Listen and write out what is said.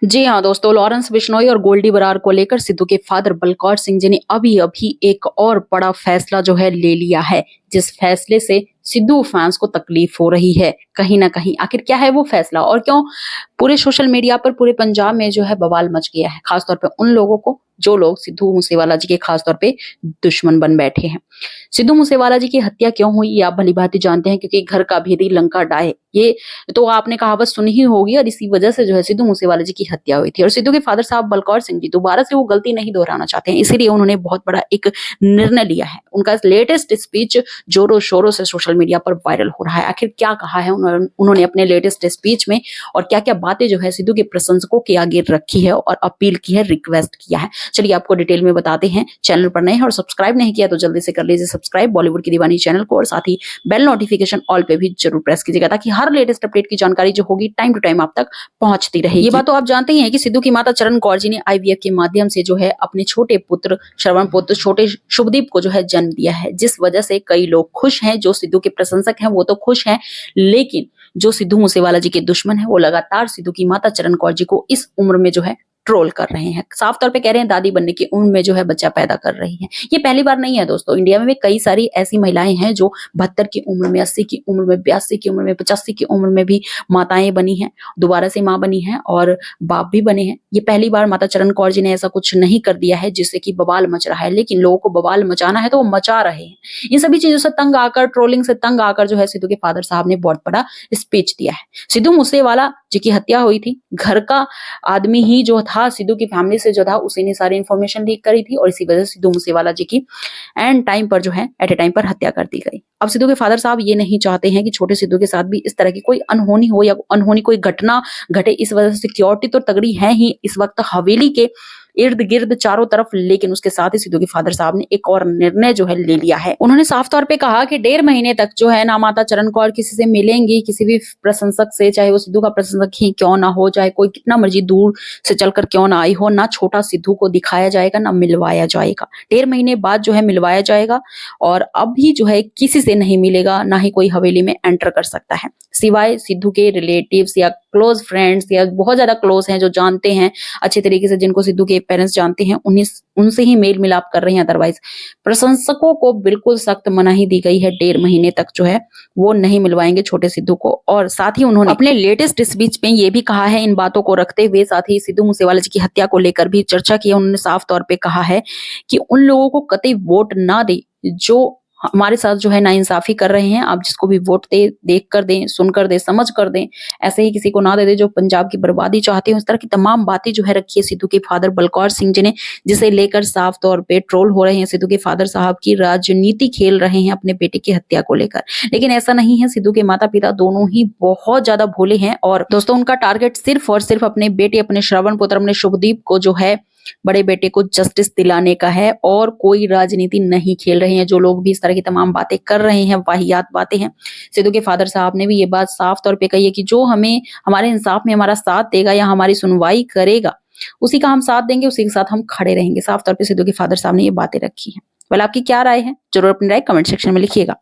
जी हाँ दोस्तों, लॉरेंस बिश्नोई और गोल्डी बरार को लेकर सिद्धू के फादर बलकौर सिंह जी ने अभी अभी एक और बड़ा फैसला जो है ले लिया है, जिस फैसले से सिद्धू फैंस को तकलीफ हो रही है कहीं ना कहीं। आखिर क्या है वो फैसला और क्यों पूरे सोशल मीडिया पर, पूरे पंजाब में जो है बवाल मच गया है, खासतौर पे उन लोगों को जो लोग सिद्धू मूसेवाला जी के खासतौर पे दुश्मन बन बैठे हैं। सिद्धू मूसेवाला जी की हत्या क्यों हुई ये आप भली भांति जानते हैं, क्योंकि घर का भेदी लंका डाहे, ये तो आपने कहावत सुनी ही होगी। और इसी वजह से जो है सिद्धू मूसेवाला जी की हत्या हुई थी और सिद्धू के फादर साहब बलकौर सिंह जी दोबारा से वो गलती नहीं दोहराना चाहते हैं, इसीलिए उन्होंने बहुत बड़ा एक निर्णय लिया है। उनका लेटेस्ट स्पीच जोरों शोरों से सोशल मीडिया पर वायरल हो रहा है। आखिर क्या कहा है उन्होंने अपने लेटेस्ट स्पीच में और क्या क्या बातें जो है सिद्धू के प्रशंसकों के आगे रखी है और अपील की है, रिक्वेस्ट किया है, चलिए आपको डिटेल में बताते हैं। चैनल पर नए हैं और सब्सक्राइब नहीं किया तो जल्दी से कर लीजिए सब्सक्राइब बॉलीवुड की दीवानी चैनल को, और साथ ही बेल नोटिफिकेशन ऑल पे भी जरूर प्रेस कीजिएगा ताकि हर लेटेस्ट अपडेट की जानकारी जो होगी टाइम टू टाइम आप तक पहुंचती रहेगी। ये बात तो आप जानते ही हैं कि सिद्धू की माता चरण कौर जी ने आईवीएफ के माध्यम से जो है अपने छोटे पुत्र श्रवण पुत्र छोटे शुभदीप को जो है जन्म दिया है, जिस वजह से कई लोग खुश हैं। जो सिद्धू के प्रशंसक हैं वो तो खुश हैं, लेकिन जो सिद्धू मूसेवाला जी के दुश्मन है वो लगातार सिद्धू की माता चरण कौर जी को इस उम्र में जो है ट्रोल कर रहे हैं। साफ तौर पे कह रहे हैं दादी बनने की उम्र में जो है बच्चा पैदा कर रही है। ये पहली बार नहीं है दोस्तों, इंडिया में भी कई सारी ऐसी महिलाएं हैं जो 72 की उम्र में, 80 की उम्र में, 82 की उम्र में, 85 की उम्र में भी माताएं बनी हैं, दोबारा से माँ बनी हैं और बाप भी बने हैं। ये पहली बार माता चरण कौर जी ने ऐसा कुछ नहीं कर दिया है जिससे कि बवाल मच रहा है, लेकिन लोगों को बवाल मचाना है तो वो मचा रहे हैं। इन सभी चीजों से तंग आकर, ट्रोलिंग से तंग आकर जो है सिद्धू के फादर साहब ने बहुत बड़ा स्पीच दिया है। सिद्धू मूसेवाला जी की हत्या हुई थी, घर का आदमी ही जो था सिद्धू की फैमिली से जो था उसी ने सारी इंफॉर्मेशन लीक करी थी और इसी वजह से सिद्धू मूसेवाला जी की एंड टाइम पर जो है एट ए टाइम पर हत्या कर दी गई। अब सिद्धू के फादर साहब ये नहीं चाहते हैं कि छोटे सिद्धू के साथ भी इस तरह की कोई अनहोनी हो या अनहोनी कोई घटना घटे। इस वजह से सिक्योरिटी तो तगड़ी है ही इस वक्त हवेली के इर्द गिर्द चारों तरफ, लेकिन उसके साथ ही सिद्धू के फादर साहब ने एक और निर्णय जो है ले लिया है। उन्होंने साफ तौर पे कहा कि 1.5 महीने तक जो है ना माता चरण कौर किसी से मिलेंगी, किसी भी प्रशंसक से, चाहे वो सिद्धू का प्रशंसक ही क्यों ना हो, चाहे कोई कितना मर्जी दूर से चलकर क्यों ना आई हो, ना छोटा सिद्धू को दिखाया जाएगा ना मिलवाया जाएगा। 1.5 महीने बाद जो है मिलवाया जाएगा और अभी जो है किसी से नहीं मिलेगा, ना ही कोई हवेली में एंटर कर सकता है, सिवाय सिद्धू के रिलेटिव्स या क्लोज फ्रेंड्स या बहुत ज्यादा क्लोज हैं जो जानते हैं अच्छे तरीके से, जिनको सिद्धू के पेरेंट्स जानते हैं, उन्हीं उनसे ही मेल मिलाप कर रहे हैं। अदरवाइज प्रशंसकों को बिल्कुल सख्त मनाही दी गई है, 1.5 महीने तक जो है वो नहीं मिलवाएंगे छोटे सिद्धू को। और साथ ही उन्होंने अपने लेटेस्ट स्पीच में ये भी कहा है, इन बातों को रखते हुए साथ ही सिद्धू मूसेवाला जी की हत्या को लेकर भी चर्चा की है। उन्होंने साफ तौर पे कहा है कि उन लोगों को कतई वोट ना दे जो हमारे साथ जो है नाइंसाफी कर रहे हैं। आप जिसको भी वोट दे, देख कर दें, सुन कर दें, समझ कर दें, ऐसे ही किसी को ना दे दे जो पंजाब की बर्बादी चाहते हैं। उस तरह की तमाम बातें जो है रखी है सिद्धू के फादर बलकौर सिंह जी ने, जिसे लेकर साफ तौर पे ट्रोल हो रहे हैं। सिद्धू के फादर साहब की राजनीति खेल रहे हैं अपने बेटे की हत्या को लेकर, लेकिन ऐसा नहीं है। सिद्धू के माता पिता दोनों ही बहुत ज्यादा भोले हैं और दोस्तों उनका टारगेट सिर्फ और सिर्फ अपने बेटे, अपने श्रवण पुत्र, अपने शुभदीप को जो है बड़े बेटे को जस्टिस दिलाने का है और कोई राजनीति नहीं खेल रहे हैं। जो लोग भी इस तरह की तमाम बातें कर रहे हैं, वाहियात बातें हैं, सिद्धू के फादर साहब ने भी ये बात साफ तौर पे कही है कि जो हमें हमारे इंसाफ में हमारा साथ देगा या हमारी सुनवाई करेगा, उसी का हम साथ देंगे, उसी के साथ हम खड़े रहेंगे। साफ तौर पे सिद्धू के फादर साहब ने ये बातें रखी हैं। वेल, आपकी क्या राय है? जरूर अपनी राय कमेंट सेक्शन में लिखिएगा।